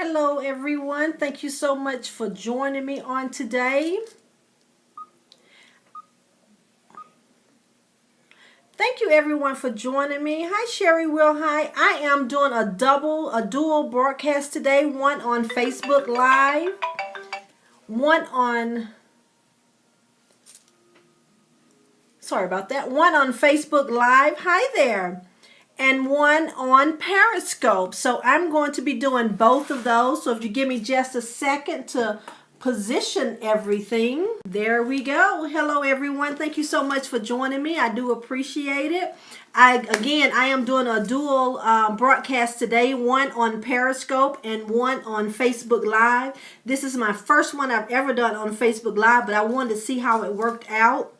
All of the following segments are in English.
Hello, everyone. Thank you so much for joining me on today. Thank you, everyone, for joining me. Hi, Sherry Will. Hi. I am doing a dual broadcast today. One on Facebook Live, one on, sorry about that, one on Facebook Live. Hi there. And one on Periscope. So I'm going to be doing both of those. So if you give me just a second to position everything. There we go. Hello, everyone. Thank you so much for joining me. I do appreciate it. I am doing a dual broadcast today, one on Periscope and one on Facebook Live. This is my first one I've ever done on Facebook Live, but I wanted to see how it worked out.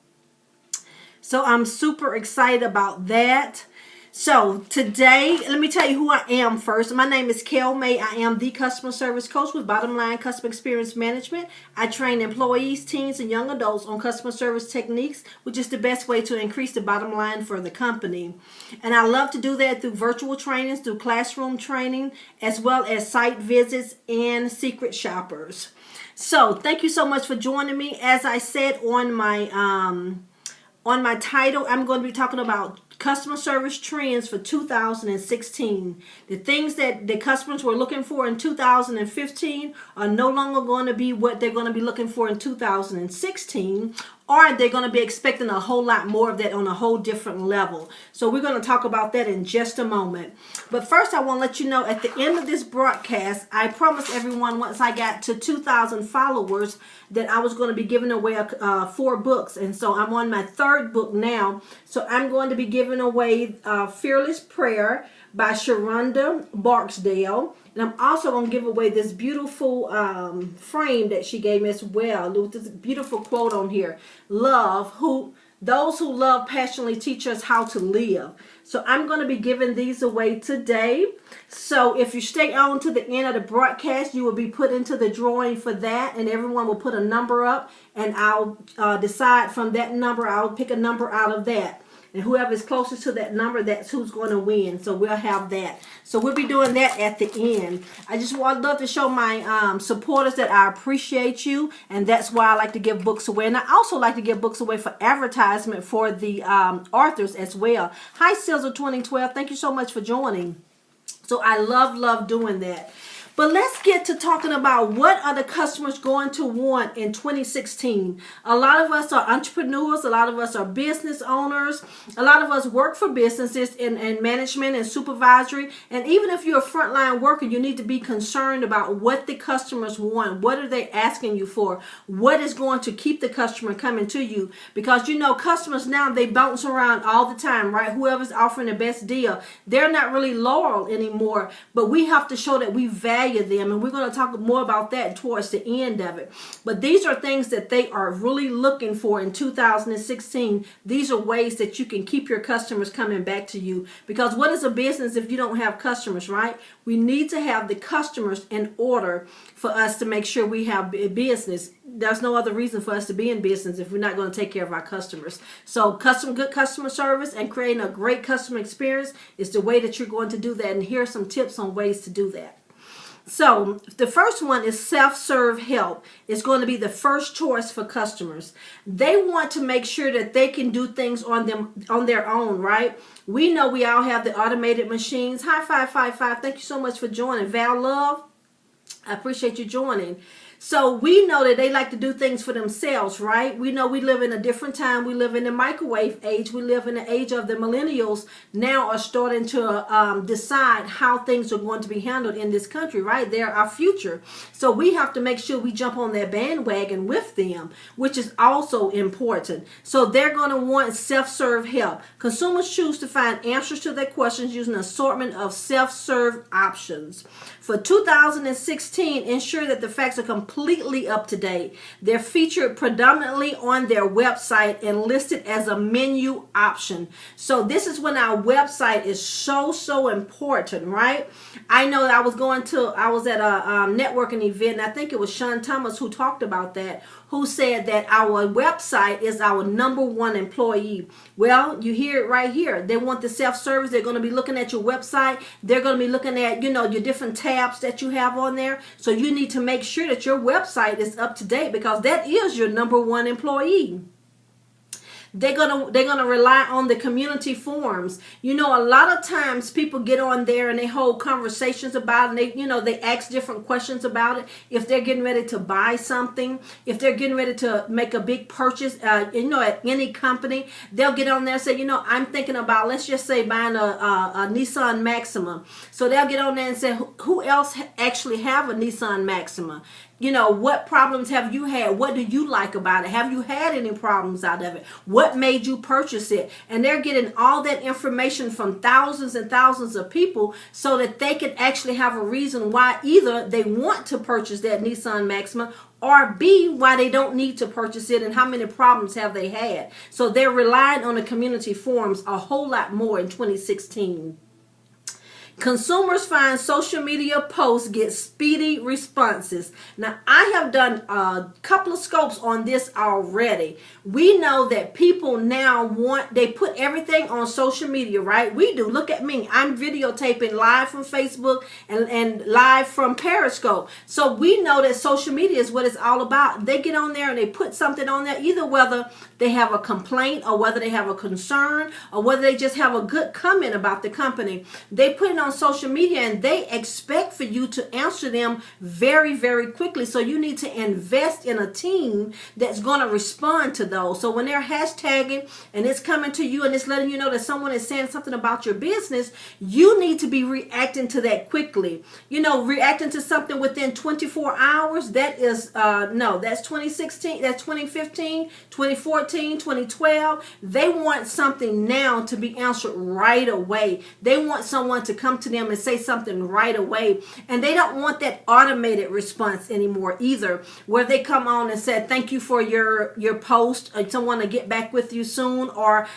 So I'm super excited about that. So today, let me tell you who I am first. My name is Kel May. I am the customer service coach with Bottom Line Customer Experience Management. I train employees, teens, and young adults on customer service techniques, which is the best way to increase the bottom line for the company. And I love to do that through virtual trainings, through classroom training, as well as site visits and secret shoppers. So thank you so much for joining me. As I said on my title, I'm going to be talking about customer service trends for 2016. The things that the customers were looking for in 2015 are no longer going to be what they're going to be looking for in 2016, or they're going to be expecting a whole lot more of that on a whole different level. So we're going to talk about that in just a moment. But first, I want to let you know at the end of this broadcast, I promised everyone once I got to 2,000 followers that I was going to be giving away 4 books. And so I'm on my 3rd book now. So I'm going to be giving away Fearless Prayer by Sharonda Barksdale. And I'm also going to give away this beautiful frame that she gave me as well. With this beautiful quote on here. Those who love passionately teach us how to live. So I'm going to be giving these away today. So if you stay on to the end of the broadcast, you will be put into the drawing for that. And everyone will put a number up. And I'll decide from that number. I'll pick a number out of that. And whoever is closest to that number, that's who's going to win. So we'll have that. So we'll be doing that at the end. I'd love to show my supporters that I appreciate you. And that's why I like to give books away. And I also like to give books away for advertisement for the authors as well. Hi, Sizzle 2012. Thank you so much for joining. So I love doing that. But let's get to talking about what are the customers going to want in 2016. A lot of us are entrepreneurs. A lot of us are business owners. A lot of us work for businesses in management and supervisory. And even if you're a frontline worker, you need to be concerned about what the customers want. What are they asking you for? What is going to keep the customer coming to you? Because you know, customers now, they bounce around all the time, right? Whoever's offering the best deal, they're not really loyal anymore. But we have to show that we value them, and we're going to talk more about that towards the end of it. But these are things that they are really looking for in 2016. These are ways that you can keep your customers coming back to you, because what is a business if you don't have customers, right? We need to have the customers in order for us to make sure we have a business. There's no other reason for us to be in business if we're not going to take care of our customers. So good customer service and creating a great customer experience is the way that you're going to do that. And here are some tips on ways to do that. So the first one is self-serve help. It's going to be the first choice for customers. They want to make sure that they can do things on their own, right? We know we all have the automated machines. Hi, 555. Thank you so much for joining. Val Love, I appreciate you joining. So we know that they like to do things for themselves, right? We know we live in a different time. We live in the microwave age. We live in the age of the millennials now are starting to decide how things are going to be handled in this country, right? They're our future. So we have to make sure we jump on that bandwagon with them, which is also important. So they're going to want self-serve help. Consumers choose to find answers to their questions using an assortment of self-serve options. For 2016, ensure that the facts are complete completely up to date. They're featured predominantly on their website and listed as a menu option. So this is when our website is so important, right? I know that I was at a networking event, and I think it was Sean Thomas who talked about that, who said that our website is our number one employee. Well, you hear it right here. They want the self-service. They're going to be looking at your website. They're going to be looking at, your different tabs that you have on there. So you need to make sure that your website is up to date, because that is your number one employee. They're gonna rely on the community forums. A lot of times people get on there and they hold conversations about it, and they ask different questions about it. If they're getting ready to buy something, if they're getting ready to make a big purchase, at any company, they'll get on there and say, I'm thinking about, let's just say, buying a Nissan Maxima. So they'll get on there and say, who else actually have a Nissan Maxima? What problems have you had? What do you like about it? Have you had any problems out of it? What made you purchase it? And they're getting all that information from thousands and thousands of people, so that they can actually have a reason why either they want to purchase that Nissan Maxima, or B, why they don't need to purchase it, and how many problems have they had. So they're relying on the community forums a whole lot more in 2016. Consumers find social media posts get speedy responses. Now, I have done a couple of scopes on this already. We know that people now they put everything on social media, right? We do. Look at me. I'm videotaping live from Facebook and live from Periscope. So we know that social media is what it's all about. They get on there and they put something on there, either whether they have a complaint, or whether they have a concern, or whether they just have a good comment about the company. They put it on social media, and they expect for you to answer them very, very quickly. So you need to invest in a team that's going to respond to those. So when they're hashtagging and it's coming to you and it's letting you know that someone is saying something about your business, you need to be reacting to that quickly. Reacting to something within 24 hours, that is, no, that's 2016, that's 2015, 2014, 2012. They want something now to be answered right away. They want someone to come to them and say something right away. And they don't want that automated response anymore either, where they come on and say, thank you for your post, or someone to get back with you soon, or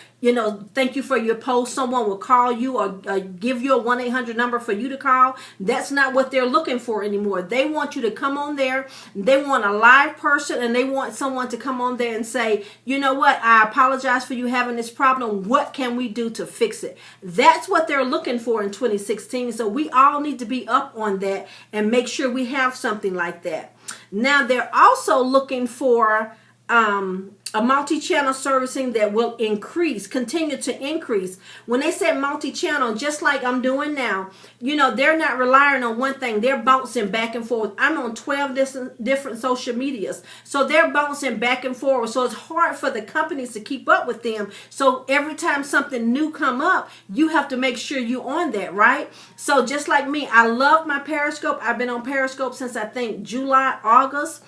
thank you for your post. Someone will call you or give you a 1-800 number for you to call. That's not what they're looking for anymore. They want you to come on there. They want a live person, and they want someone to come on there and say, you know what, I apologize for you having this problem. What can we do to fix it? That's what they're looking for in 2016. So we all need to be up on that and make sure we have something like that. Now, they're also looking for a multi-channel servicing that will continue to increase. When they say multi-channel, just like I'm doing now, they're not relying on one thing. They're bouncing back and forth. I'm on 12 different social medias. So they're bouncing back and forth. So it's hard for the companies to keep up with them. So every time something new come up, you have to make sure you're on that, right? So just like me, I love my Periscope. I've been on Periscope since I think July, August.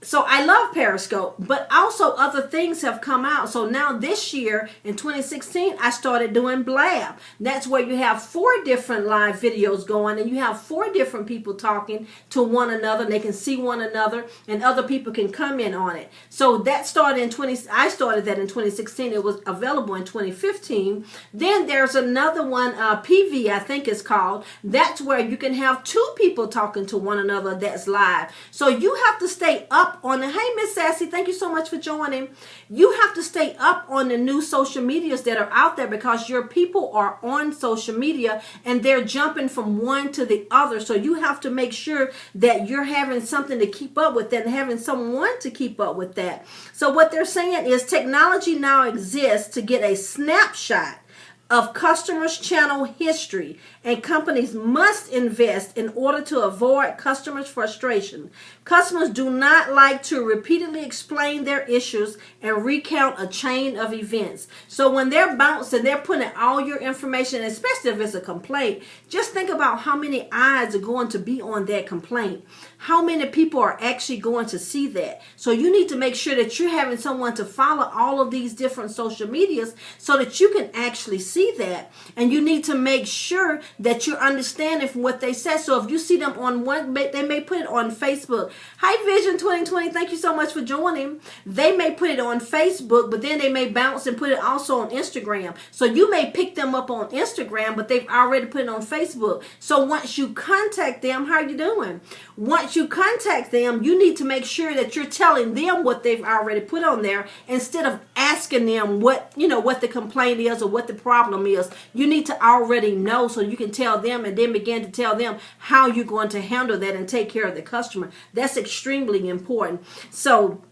So I love Periscope, but also other things have come out. So now this year in 2016, I started doing Blab. That's where you have 4 different live videos going, and you have 4 different people talking to one another, and they can see one another, and other people can comment on it. So that started I started that in 2016. It was available in 2015. Then there's another one, PV, I think it's called. That's where you can have 2 people talking to one another that's live. So you have to stay up on the, hey Miss Sassy, thank you so much for joining. You have to stay up on the new social medias that are out there, because your people are on social media and they're jumping from one to the other. So you have to make sure that you're having something to keep up with that and having someone to keep up with that. So what they're saying is technology now exists to get a snapshot of customers' channel history, and companies must invest in order to avoid customers' frustration. Customers do not like to repeatedly explain their issues and recount a chain of events. So when they're bouncing, they're putting all your information, especially if it's a complaint. Just think about how many eyes are going to be on that complaint. How many people are actually going to see that? So you need to make sure that you're having someone to follow all of these different social medias so that you can actually see see that, and you need to make sure that you're understanding from what they said. So if you see them on one, they may put it on Facebook. Hi Vision 2020, thank you so much for joining. They may put it on Facebook, but then they may bounce and put it also on Instagram. So you may pick them up on Instagram, but they've already put it on Facebook. So once you contact them, how are you doing? Once you contact them, you need to make sure that you're telling them what they've already put on there instead of asking them what the complaint is or what the problem is. You need to already know so you can tell them and then begin to tell them how you're going to handle that and take care of the customer. That's extremely important. So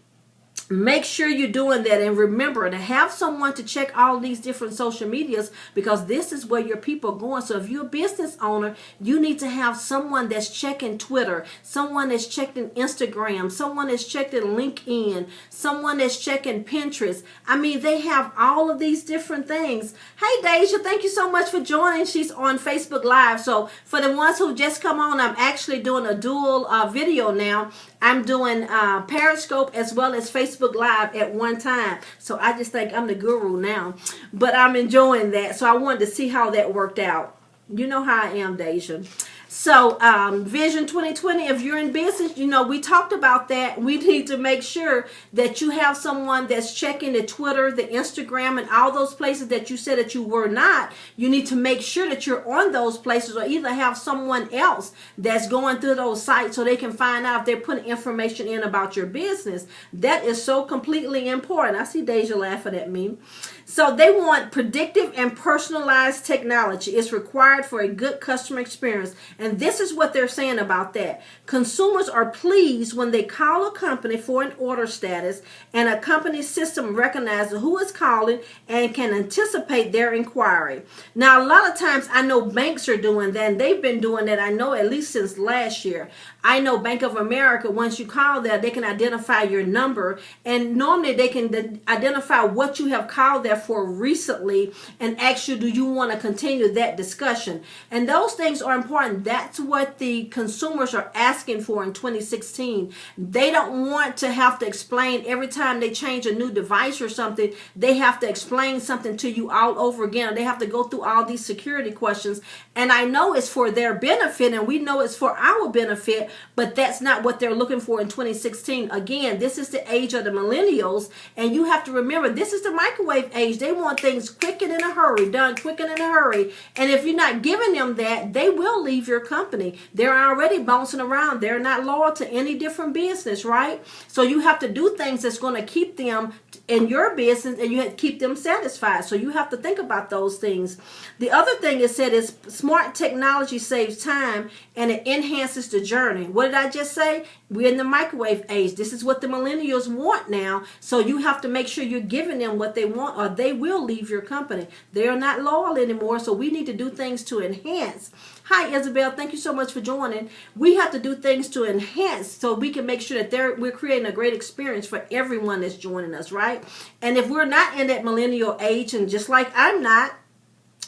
make sure you're doing that, and remember to have someone to check all these different social medias, because this is where your people are going. So if you're a business owner, you need to have someone that's checking Twitter, someone that's checking Instagram, someone that's checking LinkedIn, someone that's checking Pinterest. I mean, they have all of these different things. Hey Deja, thank you so much for joining. She's on Facebook Live. So for the ones who just come on, I'm actually doing a dual video now. I'm doing Periscope as well as Facebook Live at one time. So I just think I'm the guru now. But I'm enjoying that. So I wanted to see how that worked out. You know how I am, Deja. So Vision 2020, if you're in business, we talked about that. We need to make sure that you have someone that's checking the Twitter, the Instagram, and all those places that you said that you were not. You need to make sure that you're on those places, or either have someone else that's going through those sites so they can find out if they're putting information in about your business. That is so completely important. I see Deja laughing at me. So they want predictive and personalized technology. It's required for a good customer experience. And this is what they're saying about that. Consumers are pleased when they call a company for an order status, and a company's system recognizes who is calling and can anticipate their inquiry. Now, a lot of times I know banks are doing that, and they've been doing that, I know, at least since last year. I know Bank of America, once you call there, they can identify your number, and normally they can identify what you have called there for recently and ask you, do you want to continue that discussion? And those things are important. That's what the consumers are asking for in 2016. They don't want to have to explain every time they change a new device or something. They have to explain something to you all over again. They have to go through all these security questions. And I know it's for their benefit, and we know it's for our benefit, but that's not what they're looking for in 2016. Again, this is the age of the millennials, and you have to remember, this is the microwave age. They want things quick and in a hurry, done quick and in a hurry. And if you're not giving them that, they will leave your company. They're already bouncing around. They're not loyal to any different business, right? So you have to do things that's going to keep them in your business, and you have to keep them satisfied. So you have to think about those things. The other thing it said is smart technology saves time and it enhances the journey. What did I just say? We're in the microwave age. This is what the millennials want now. So you have to make sure you're giving them what they want, or they will leave your company. They are not loyal anymore. So we need to do things to enhance. Hi, Isabel. Thank you so much for joining. We have to do things to enhance so we can make sure that we're creating a great experience for everyone that's joining us, right? And if we're not in that millennial age, and just like I'm not,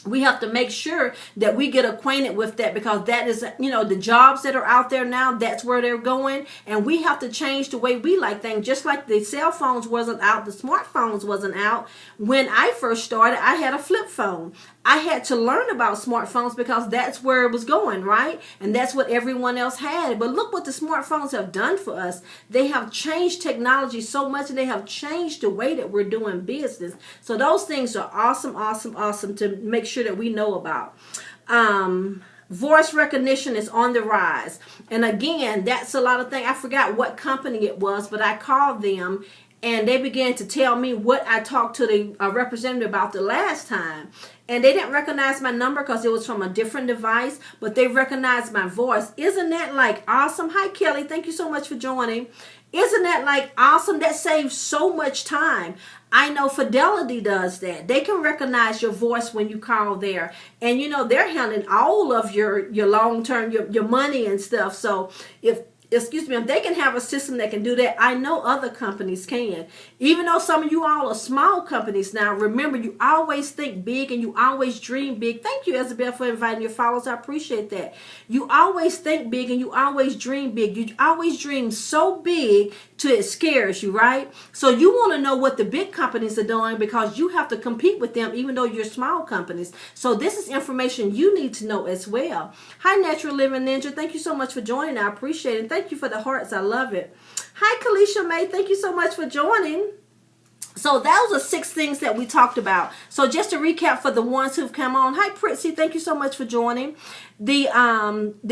we have to make sure that we get acquainted with that, because that is, the jobs that are out there now, that's where they're going. And we have to change the way we like things. Just like the cell phones wasn't out, the smartphones wasn't out. When I first started, I had a flip phone. I had to learn about smartphones because that's where it was going, right? And that's what everyone else had. But look what the smartphones have done for us. They have changed technology so much, and they have changed the way that we're doing business. So those things are awesome, awesome, awesome to make sure that we know about. Voice recognition is on the rise. And again, that's a lot of things. I forgot what company it was, but I called them, and they began to tell me what I talked to the representative about the last time. And they didn't recognize my number because it was from a different device, but they recognized my voice. Isn't that like awesome? Hi, Kelly. Thank you so much for joining. Isn't that like awesome? That saves so much time. I know Fidelity does that. They can recognize your voice when you call there. And they're handling all of your long-term, your money and stuff. So if excuse me, if they can have a system that can do that, I know other companies can. Even though some of you all are small companies now, remember, you always think big and you always dream big. Thank you, Isabel, for inviting your followers. I appreciate that. You always think big and you always dream big. You always dream so big till it scares you, right? So you want to know what the big companies are doing because you have to compete with them even though you're small companies. So this is information you need to know as well. Hi, Natural Living Ninja. Thank you so much for joining. I appreciate it. Thank you for the hearts. I love it. Hi, Kalisha May. Thank you so much for joining. So those are 6 things that we talked about. So just to recap for the ones who've come on. Hi, Pritzy. Thank you so much for joining. The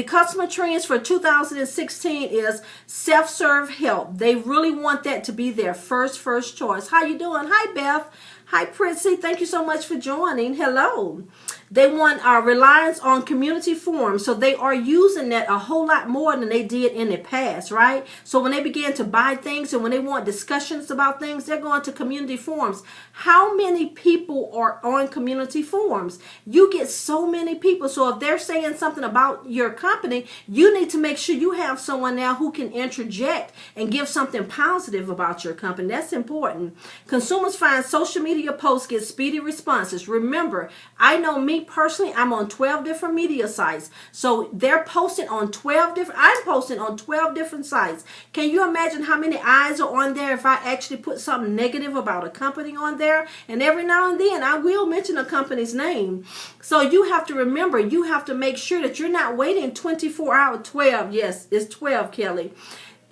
customer trends for 2016 is self-serve help. They really want that to be their first choice. How you doing? Hi, Beth. Hi, Pritzy. Thank you so much for joining. Hello. They want reliance on community forums. So they are using that a whole lot more than they did in the past, right? So when they begin to buy things and when they want discussions about things, they're going to community forums. How many people are on community forums? You get so many people. So if they're saying something about your company, you need to make sure you have someone now who can interject and give something positive about your company. That's important. Consumers find social media posts get speedy responses. Remember, I know me personally, I'm on 12 different media sites. So they're posting on 12 different, I'm posting on 12 different sites. Can you imagine how many eyes are on there if I actually put something negative about a company on there? And every now and then I will mention a company's name. So you have to remember, you have to make sure that you're not waiting 24 hours, 12. Yes, it's 12, Kelly.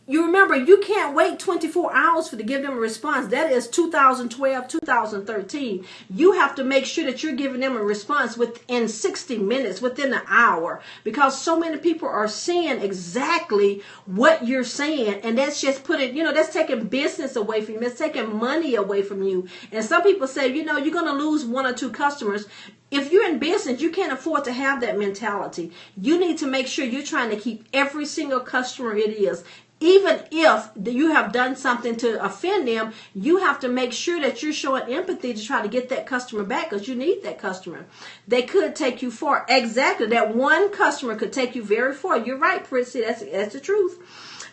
You remember, you can't wait 24 hours to give them a response. That is 2012, 2013. You have to make sure that you're giving them a response within 60 minutes, within an hour, because so many people are seeing exactly what you're saying. And that's just that's taking business away from you. It's taking money away from you. And some people say, you're going to lose 1 or 2 customers. If you're in business, you can't afford to have that mentality. You need to make sure you're trying to keep every single customer it is. Even if you have done something to offend them, you have to make sure that you're showing empathy to try to get that customer back because you need that customer. They could take you far. Exactly. That one customer could take you very far. You're right, Prissy. That's the truth.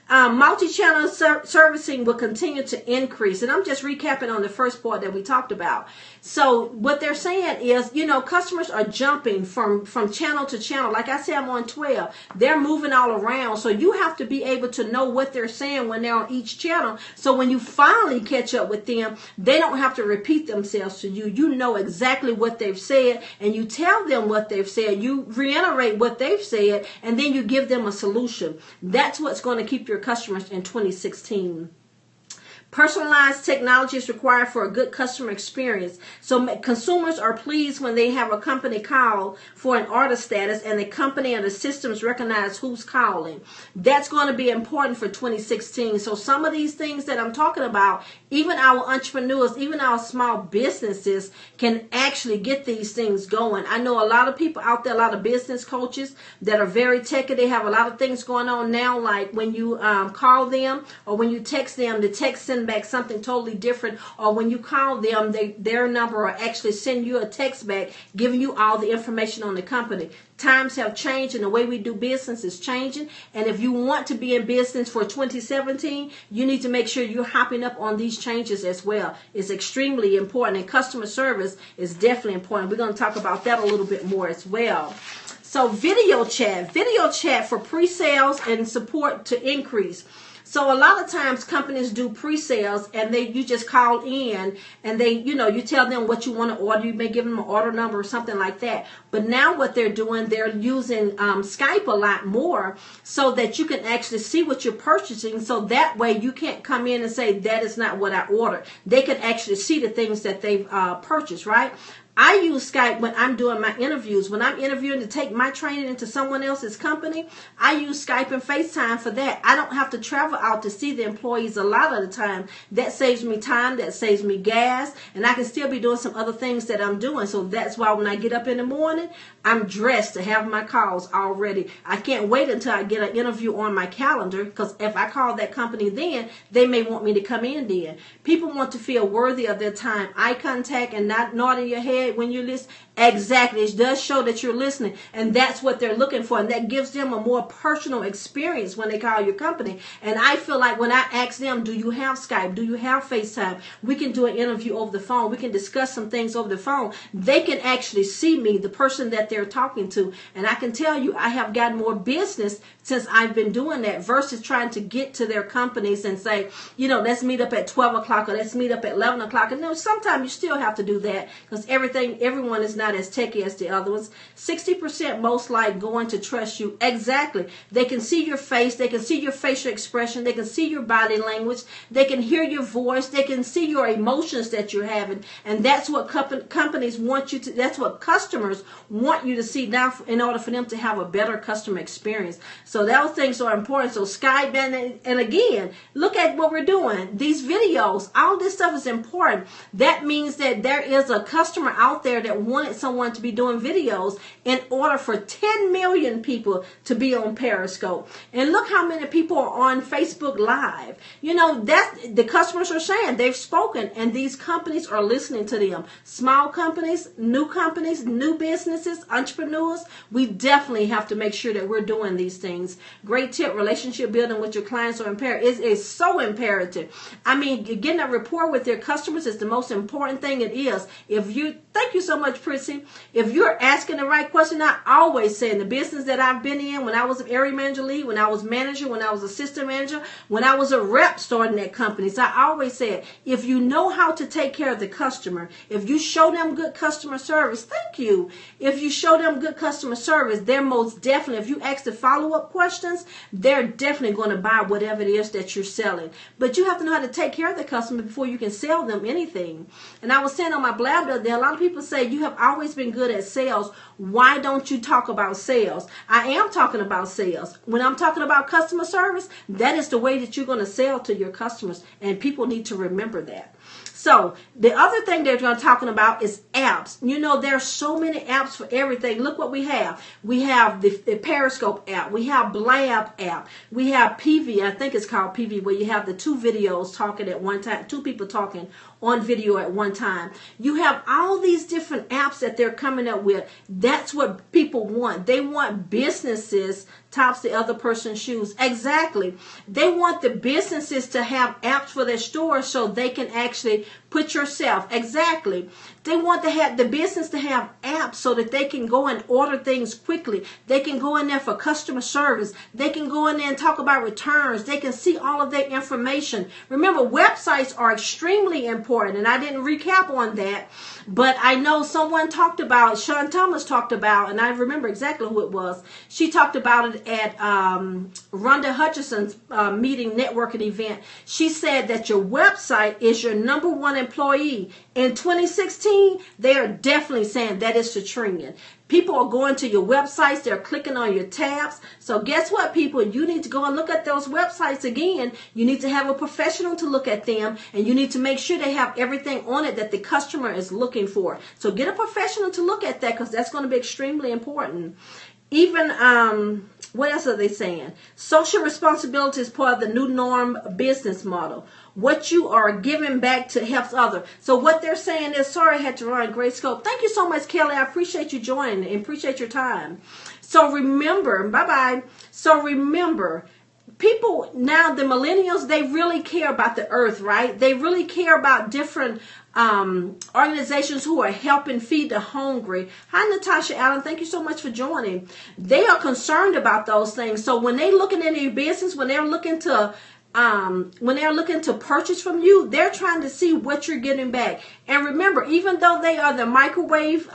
Multi-channel servicing will continue to increase. And I'm just recapping on the first part that we talked about. So what they're saying is, customers are jumping from channel to channel. Like I said, I'm on 12. They're moving all around. So you have to be able to know what they're saying when they're on each channel. So when you finally catch up with them, they don't have to repeat themselves to you. You know exactly what they've said and you tell them what they've said. You reiterate what they've said and then you give them a solution. That's what's going to keep your customers in 2016. Personalized technology is required for a good customer experience. So consumers are pleased when they have a company call for an order status and the company and the systems recognize who's calling. That's going to be important for 2016. So some of these things that I'm talking about, even our entrepreneurs, even our small businesses can actually get these things going. I know a lot of people out there, a lot of business coaches that are very techy. They have a lot of things going on now, like when you call them or when you text them, the text send back something totally different, or when you call them, their number will actually send you a text back giving you all the information on the company. Times have changed and the way we do business is changing. And if you want to be in business for 2017, you need to make sure you're hopping up on these changes as well. It's extremely important, and customer service is definitely important. We're going to talk about that a little bit more as well. So video chat for pre-sales and support to increase. So a lot of times companies do pre-sales and you just call in and you tell them what you want to order. You may give them an order number or something like that. But now what they're doing, they're using Skype a lot more so that you can actually see what you're purchasing. So that way you can't come in and say, that is not what I ordered. They can actually see the things that they've purchased, right? I use Skype when I'm doing my interviews. When I'm interviewing to take my training into someone else's company, I use Skype and FaceTime for that. I don't have to travel out to see the employees a lot of the time. That saves me time, that saves me gas, and I can still be doing some other things that I'm doing. So that's why when I get up in the morning, I'm dressed to have my calls already. I can't wait until I get an interview on my calendar, because if I call that company then, they may want me to come in then. People want to feel worthy of their time. Eye contact and not nodding your head when you listen. Exactly. It does show that you're listening, and that's what they're looking for, and that gives them a more personal experience when they call your company. And I feel like when I ask them, do you have Skype? Do you have FaceTime? We can do an interview over the phone. We can discuss some things over the phone. They can actually see me, the person that they're talking to, and I can tell you I have gotten more business since I've been doing that versus trying to get to their companies and say, let's meet up at 12 o'clock or let's meet up at 11 o'clock. And sometimes you still have to do that because everyone is not as techy as the other ones. 60% most like going to trust you. Exactly. They can see your face. They can see your facial expression. They can see your body language. They can hear your voice. They can see your emotions that you're having. And that's what companies want you to, that's what customers want you to see now in order for them to have a better customer experience. So those things are important. So Skype, and again, look at what we're doing. These videos, all this stuff is important. That means that there is a customer out there that wanted someone to be doing videos in order for 10 million people to be on Periscope. And look how many people are on Facebook Live. That's the customers are saying, they've spoken, and these companies are listening to them. Small companies, new businesses, entrepreneurs, we definitely have to make sure that we're doing these things. Great tip, relationship building with your clients are imperative. It is so imperative. I mean, getting a rapport with your customers is the most important thing it is. Thank you so much, Prissy. If you're asking the right question, I always say in the business that I've been in, when I was an area manager lead, when I was manager, when I was assistant manager, when I was a rep starting at companies, I always said, if you know how to take care of the customer, if you show them good customer service, thank you. If you show them good customer service, they're most definitely, if you ask the follow-up questions, they're definitely going to buy whatever it is that you're selling. But you have to know how to take care of the customer before you can sell them anything. And I was saying on my blab the other day, a lot of people say you have always been good at sales. Why don't you talk about sales? I am talking about sales. When I'm talking about customer service, that is the way that you're going to sell to your customers. And people need to remember that. So the other thing they're talking about is apps. There's so many apps for everything. Look what we have. We have the Periscope app. We have Blab app. We have PV. I think it's called PV, where you have the two videos talking at one time, two people talking on video at one time. You have all these different apps that they're coming up with. That's what people want. They want businesses tops the other person's shoes. Exactly. They want the businesses to have apps for their stores so they can actually put yourself. Exactly. They want to have the business to have apps so that they can go and order things quickly. They can go in there for customer service. They can go in there and talk about returns. They can see all of their information. Remember, websites are extremely important, and I didn't recap on that, but I know someone talked about, Sean Thomas talked about, and I remember exactly who it was. She talked about it at Rhonda Hutchison's meeting networking event. She said that your website is your number one employee. In 2016, they are definitely saying that is the trend. People are going to your websites. They're clicking on your tabs. So guess what, people? You need to go and look at those websites again. You need to have a professional to look at them, and you need to make sure they have everything on it that the customer is looking for. So get a professional to look at that, because that's going to be extremely important. Even, what else are they saying? Social responsibility is part of the new norm business model. What you are giving back to helps others. So what they're saying is, sorry I had to run, Great Scope. Thank you so much, Kelly. I appreciate you joining and appreciate your time. So remember, bye-bye. So remember, people now, the millennials, they really care about the earth, right? They really care about different organizations who are helping feed the hungry. Hi, Natasha Allen. Thank you so much for joining. They are concerned about those things. So when they're looking at your business, when they're looking to purchase from you, they're trying to see what you're getting back. And remember, even though they are the microwave,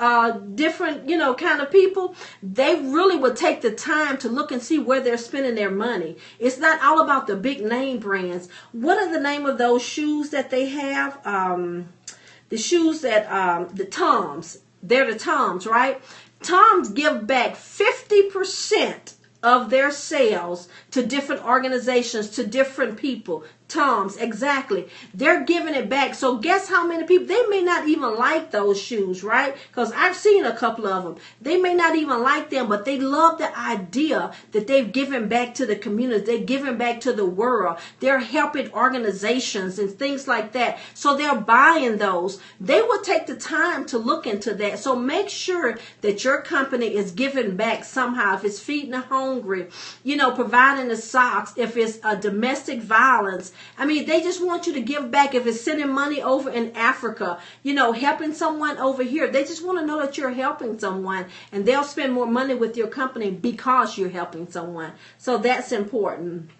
different, kind of people, they really will take the time to look and see where they're spending their money. It's not all about the big name brands. What are the name of those shoes that they have? The shoes that, the Toms, they're the Toms, right? Toms give back 50% of their sales to different organizations, to different people. Toms, exactly. They're giving it back. So guess how many people, they may not even like those shoes, right? Because I've seen a couple of them. They may not even like them, but they love the idea that they've given back to the community. They're giving back to the world. They're helping organizations and things like that. So they're buying those. They will take the time to look into that. So make sure that your company is giving back somehow. If it's feeding the hungry, providing the socks, if it's a domestic violence. I mean, they just want you to give back. If it's sending money over in Africa, helping someone over here. They just want to know that you're helping someone, and they'll spend more money with your company because you're helping someone. So that's important.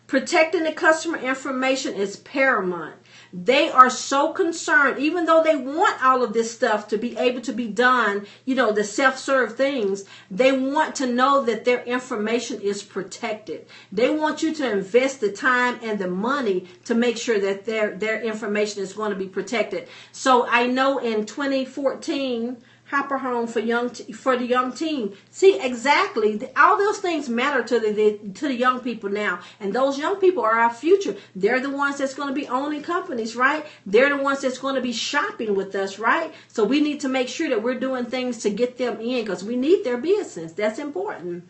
Protecting the customer information is paramount. They are so concerned, even though they want all of this stuff to be able to be done, the self-serve things, they want to know that their information is protected. They want you to invest the time and the money to make sure that their information is going to be protected. So I know in 2014, Hopper Home for the young team. See, exactly. All those things matter to the young people now. And those young people are our future. They're the ones that's going to be owning companies, right? They're the ones that's going to be shopping with us, right? So we need to make sure that we're doing things to get them in because we need their business. That's important.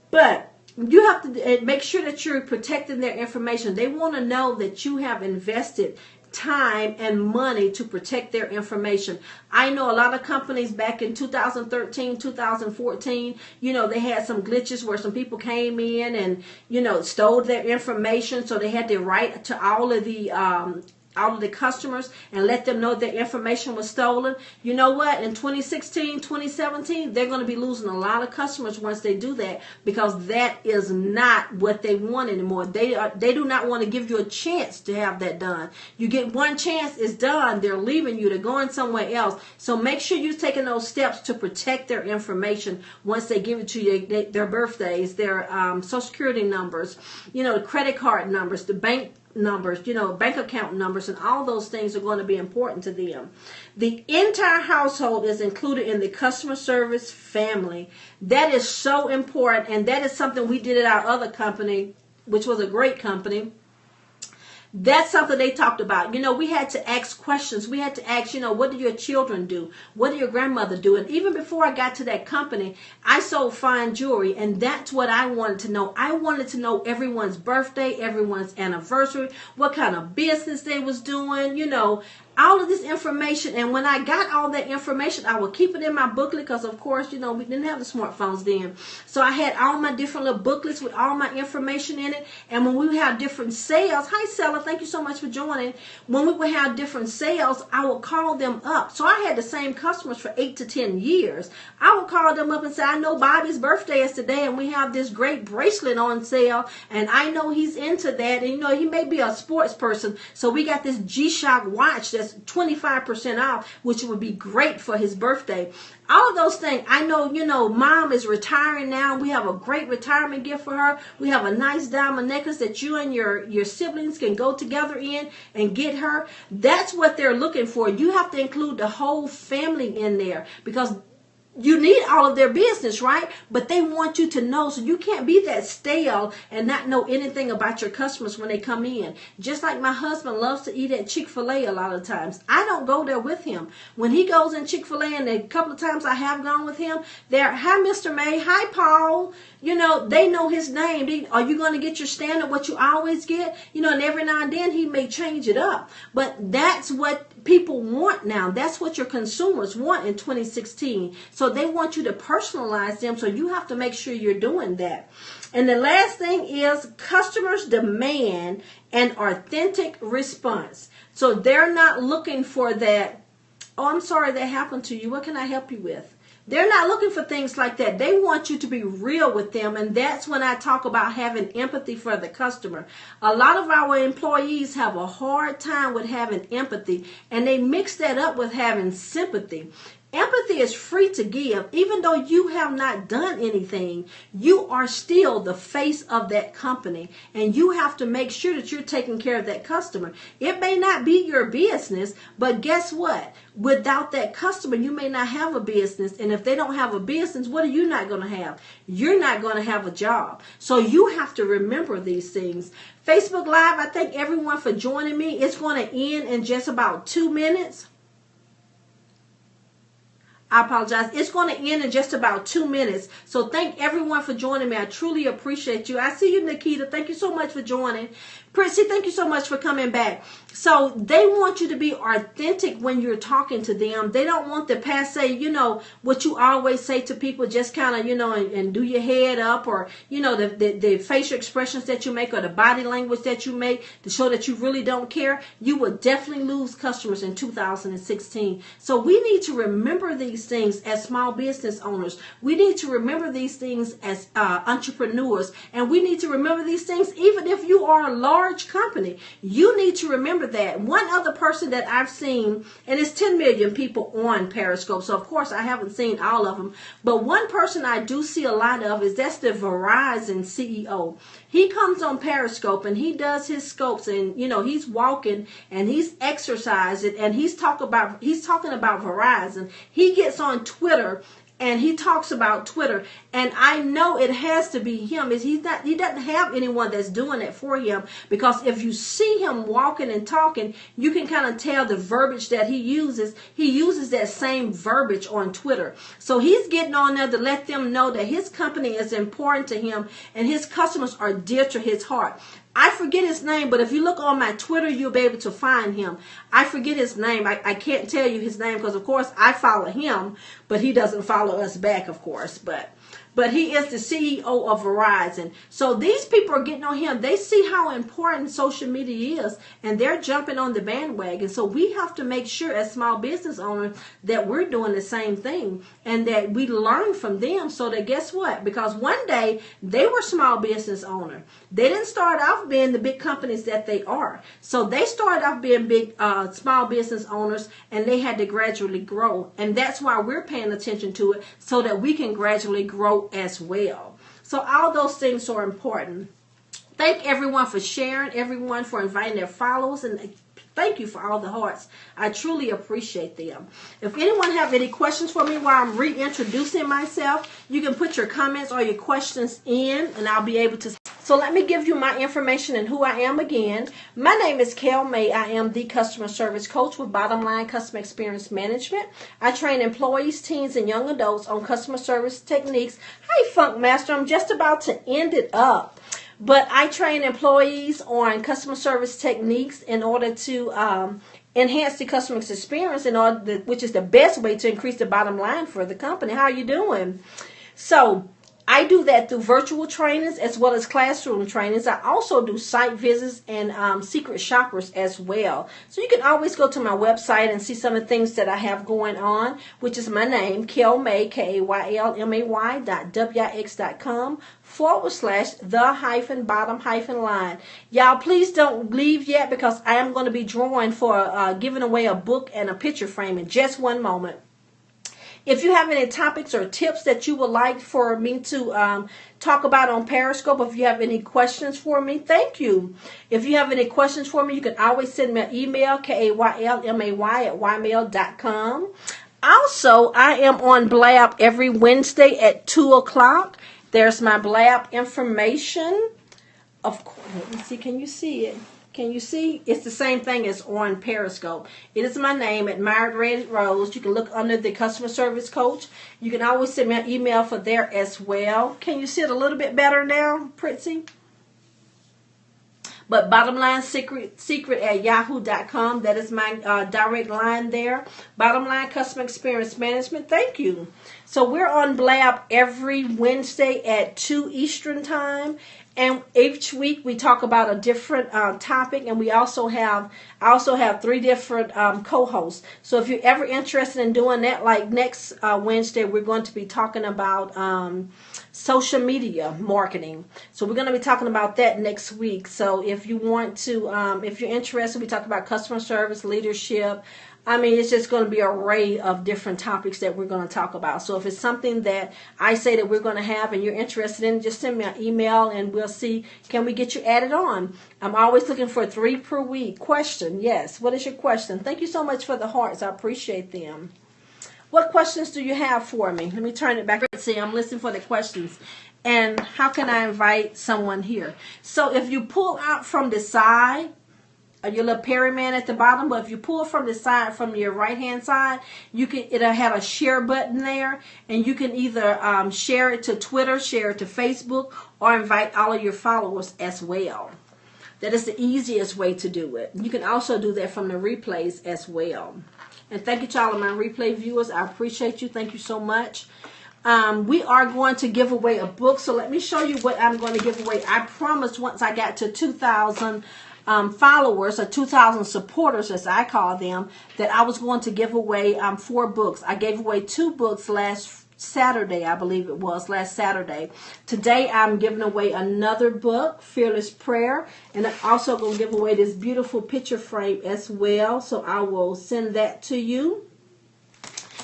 But you have to make sure that you're protecting their information. They want to know that you have invested time and money to protect their information. I know a lot of companies back in 2013, 2014, they had some glitches where some people came in and, stole their information. So they had the right to all of the customers and let them know their information was stolen. You know what? In 2016, 2017, they're going to be losing a lot of customers once they do that because that is not what they want anymore. They do not want to give you a chance to have that done. You get one chance, it's done. They're leaving you. They're going somewhere else. So make sure you're taking those steps to protect their information once they give it to you, their birthdays, their social security numbers, the credit card numbers, the bank numbers, bank account numbers, and all those things are going to be important to them. The entire household is included in the customer service family. That is so important, and that is something we did at our other company, which was a great company. That's something they talked about. We had to ask questions. We had to ask, what do your children do? What do your grandmother do? And even before I got to that company, I sold fine jewelry, and that's what I wanted to know. I wanted to know everyone's birthday, everyone's anniversary, what kind of business they was doing, all of this information. And when I got all that information, I would keep it in my booklet because, of course, we didn't have the smartphones then. So I had all my different little booklets with all my information in it. And when we would have different sales, hi, seller, thank you so much for joining. When we would have different sales, I would call them up. So I had the same customers for 8 to 10 years. I would call them up and say, I know Bobby's birthday is today, and we have this great bracelet on sale, and I know he's into that. And, he may be a sports person. So we got this G-Shock watch that's 25% off, which would be great for his birthday. All of those things. I know, mom is retiring now. We have a great retirement gift for her. We have a nice diamond necklace that you and your siblings can go together in and get her. That's what they're looking for. You have to include the whole family in there because you need all of their business, right? But they want you to know, so you can't be that stale and not know anything about your customers when they come in. Just like my husband loves to eat at Chick-fil-A a lot of times. I don't go there with him. When he goes in Chick-fil-A, and a couple of times I have gone with him, they're, hi, Mr. May, hi, Paul. They know his name. Are you going to get your standard, what you always get? And every now and then he may change it up. But that's what people want now. That's what your consumers want in 2016. So they want you to personalize them. So you have to make sure you're doing that. And the last thing is customers demand an authentic response. So they're not looking for that, oh, I'm sorry that happened to you. What can I help you with? They're not looking for things like that. They want you to be real with them. And that's when I talk about having empathy for the customer. A lot of our employees have a hard time with having empathy, and they mix that up with having sympathy. Empathy is free to give. Even though you have not done anything, you are still the face of that company. And you have to make sure that you're taking care of that customer. It may not be your business, but guess what? Without that customer, you may not have a business. And if they don't have a business, what are you not going to have? You're not going to have a job. So you have to remember these things. Facebook Live, I thank everyone for joining me. It's going to end in just about 2 minutes. I apologize. It's going to end in just about 2 minutes. So thank everyone for joining me. I truly appreciate you. I see you, Nikita. Thank you so much for joining. Prissy, thank you so much for coming back. So they want you to be authentic when you're talking to them. They don't want the passe, what you always say to people, just kind of, and do your head up, or, the facial expressions that you make, or the body language that you make to show that you really don't care. You will definitely lose customers in 2016. So we need to remember these things as small business owners. We need to remember these things as entrepreneurs. And we need to remember these things even if you are a large company. You need to remember that. One other person that I've seen, and it's 10 million people on Periscope, so of course I haven't seen all of them, but one person I do see a lot of that's the Verizon CEO. He comes on Periscope and he does his scopes, and he's walking and he's exercising, and he's talking about Verizon. He gets on Twitter and he talks about Twitter, and I know it has to be him. He doesn't have anyone that's doing it for him, because if you see him walking and talking, you can kind of tell the verbiage that he uses. He uses that same verbiage on Twitter. So he's getting on there to let them know that his company is important to him and his customers are dear to his heart. I forget his name, but if you look on my Twitter, you'll be able to find him. I forget his name. I can't tell you his name because, of course, I follow him, but he doesn't follow us back, of course. But he is the CEO of Verizon. So these people are getting on him. They see how important social media is, and they're jumping on the bandwagon. So we have to make sure as small business owners that we're doing the same thing, and that we learn from them, so that, guess what? Because one day they were small business owners. They didn't start off being the big companies that they are. So they started off being big small business owners, and they had to gradually grow. And that's why we're paying attention to it, so that we can gradually grow as well. So all those things are important. Thank everyone for sharing, everyone for inviting their followers, and thank you for all the hearts. I truly appreciate them. If anyone have any questions for me while I'm reintroducing myself, you can put your comments or your questions in, and I'll be able to. So let me give you my information and who I am again. My name is Kel May. I am the customer service coach with Bottom Line Customer Experience Management. I train employees, teens, and young adults on customer service techniques. Hey, Funk Master, I'm just about to end it up. But I train employees on customer service techniques in order to enhance the customer experience, which is the best way to increase the bottom line for the company. How are you doing? So I do that through virtual trainings as well as classroom trainings. I also do site visits and secret shoppers as well. So you can always go to my website and see some of the things that I have going on, which is my name, KaylMay, KaylMay.wix.com/the-bottom-line. Y'all, please don't leave yet, because I am going to be drawing for giving away a book and a picture frame in just one moment. If you have any topics or tips that you would like for me to talk about on Periscope, if you have any questions for me, thank you. If you have any questions for me, you can always send me an email, kaylmay@ymail.com. Also, I am on Blab every Wednesday at 2 o'clock. There's my Blab information. Of course, let me see, can you see it? Can you see? It's the same thing as on Periscope. It is my name, Admired Red Rose. You can look under the customer service coach. You can always send me an email for there as well. Can you see it a little bit better now, Pritzy? But bottom line secret at yahoo.com. That is my direct line there. Bottom line customer experience management. Thank you. So we're on Blab every Wednesday at 2 Eastern time. And each week we talk about a different topic, and I also have 3 different co-hosts. So if you're ever interested in doing that, like next Wednesday, we're going to be talking about social media marketing. So we're going to be talking about that next week. So if you want to, if you're interested, we talk about customer service, leadership, I mean, it's just going to be an array of different topics that we're going to talk about. So if it's something that I say that we're going to have and you're interested in, just send me an email and we'll see, can we get you added on? I'm always looking for 3 per week. Question, yes. What is your question? Thank you so much for the hearts. I appreciate them. What questions do you have for me? Let me turn it back. See, I'm listening for the questions. And how can I invite someone here? So if you pull out from the side, your little Perryman at the bottom, but if you pull from the side, from your right hand side, it'll have a share button there, and you can either share it to Twitter, share it to Facebook, or invite all of your followers as well. That is the easiest way to do it. You can also do that from the replays as well. And thank you to all of my replay viewers. I appreciate you. Thank you so much. We are going to give away a book, so let me show you what I'm going to give away. I promised once I got to 2,000 followers, or 2,000 supporters as I call them, that I was going to give away 4 books. I gave away 2 books last Saturday, I believe it was, last Saturday. Today I'm giving away another book, Fearless Prayer, and I'm also going to give away this beautiful picture frame as well, so I will send that to you.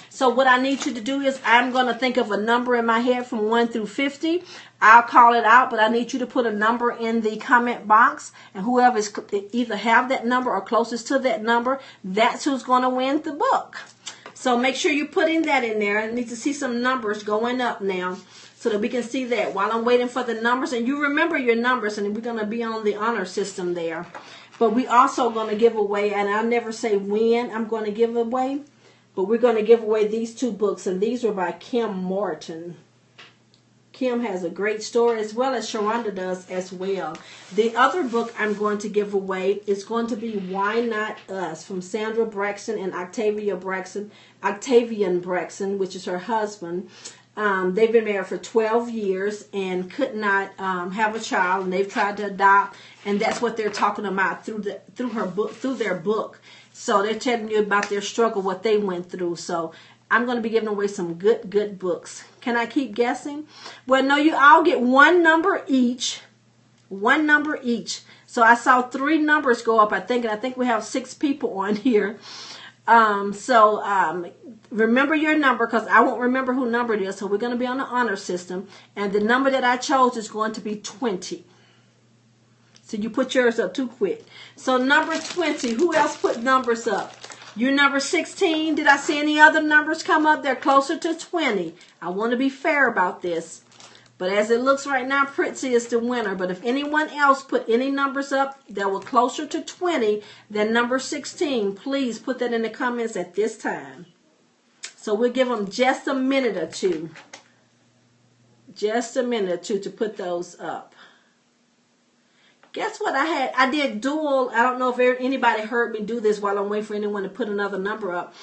So what I need you to do is, I'm going to think of a number in my head from 1 through 50. I'll call it out, but I need you to put a number in the comment box, and whoever is either have that number or closest to that number, that's who's going to win the book. So make sure you put in that in there. I need to see some numbers going up now so that we can see that while I'm waiting for the numbers. And you remember your numbers, and we're going to be on the honor system there. But we also going to give away, and I'll never say when I'm going to give away, but we're going to give away these 2 books, and these are by Kim Morton. Kim has a great story, as well as Sharonda does as well. The other book I'm going to give away is going to be Why Not Us, from Sandra Braxton and Octavian Braxton, which is her husband. They've been married for 12 years and could not have a child, and they've tried to adopt, and that's what they're talking about through their book. So they're telling you about their struggle, what they went through. So I'm going to be giving away some good books. Can I keep guessing? Well, no, you all get 1 number each. 1 number each. So I saw 3 numbers go up, I think, and I think we have 6 people on here. Remember your number, because I won't remember who number it is. So we're going to be on the honor system, and the number that I chose is going to be 20. So you put yours up too quick. So number 20, who else put numbers up? You're number 16. Did I see any other numbers come up? They're closer to 20. I want to be fair about this. But as it looks right now, Pritzy is the winner. But if anyone else put any numbers up that were closer to 20 than number 16, please put that in the comments at this time. So we'll give them just a minute or two. Just a minute or two to put those up. Guess what I had? I did dual. I don't know if anybody heard me do this while I'm waiting for anyone to put another number up.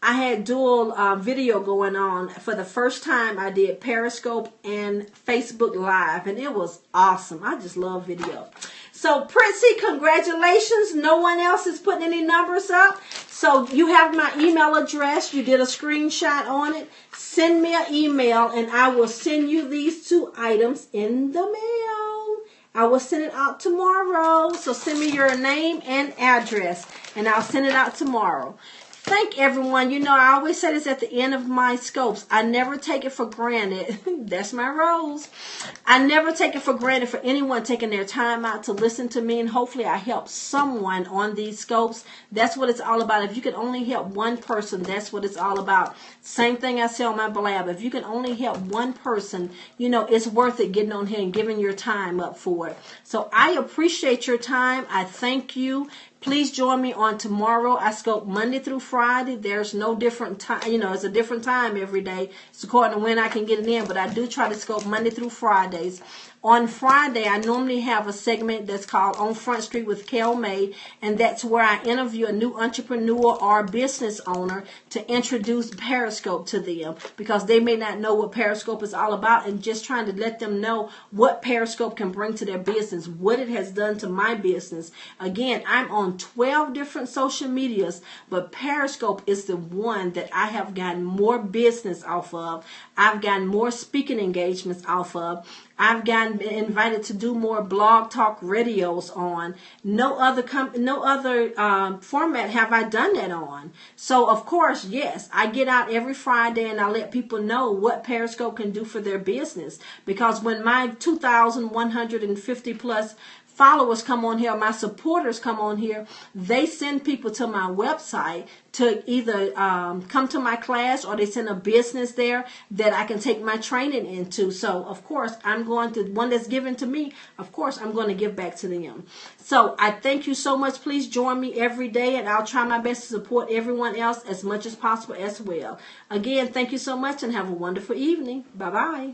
I had dual video going on. For the first time, I did Periscope and Facebook Live, and it was awesome. I just love video. So, Pritzy, congratulations. No one else is putting any numbers up. So, you have my email address. You did a screenshot on it. Send me an email, and I will send you these 2 items in the mail. I will send it out tomorrow. So send me your name and address, and I'll send it out tomorrow. Thank everyone. You know, I always say this at the end of my scopes. I never take it for granted. That's my rules. I never take it for granted for anyone taking their time out to listen to me, and hopefully I help someone on these scopes. That's what it's all about. If you can only help one person, that's what it's all about. Same thing I say on my blab. If you can only help one person, you know, it's worth it getting on here and giving your time up for it. So I appreciate your time. I thank you. Please join me on tomorrow. I scope Monday through Friday. There's no different time. You know, it's a different time every day. It's according to when I can get it in. But I do try to scope Monday through Fridays. On Friday, I normally have a segment that's called On Front Street with Kel May, and that's where I interview a new entrepreneur or business owner to introduce Periscope to them, because they may not know what Periscope is all about, and just trying to let them know what Periscope can bring to their business, what it has done to my business. Again, I'm on 12 different social medias, but Periscope is the one that I have gotten more business off of. I've gotten more speaking engagements off of. I've gotten invited to do more blog talk radios on. No other format have I done that on. So of course, yes, I get out every Friday and I let people know what Periscope can do for their business. Because when my 2,150 plus followers come on here, my supporters come on here, they send people to my website to either come to my class, or they send a business there that I can take my training into. So of course I'm going to, one that's given to me, of course I'm going to give back to them. So I thank you so much. Please join me every day, and I'll try my best to support everyone else as much as possible as well. Again, thank you so much and have a wonderful evening. Bye bye.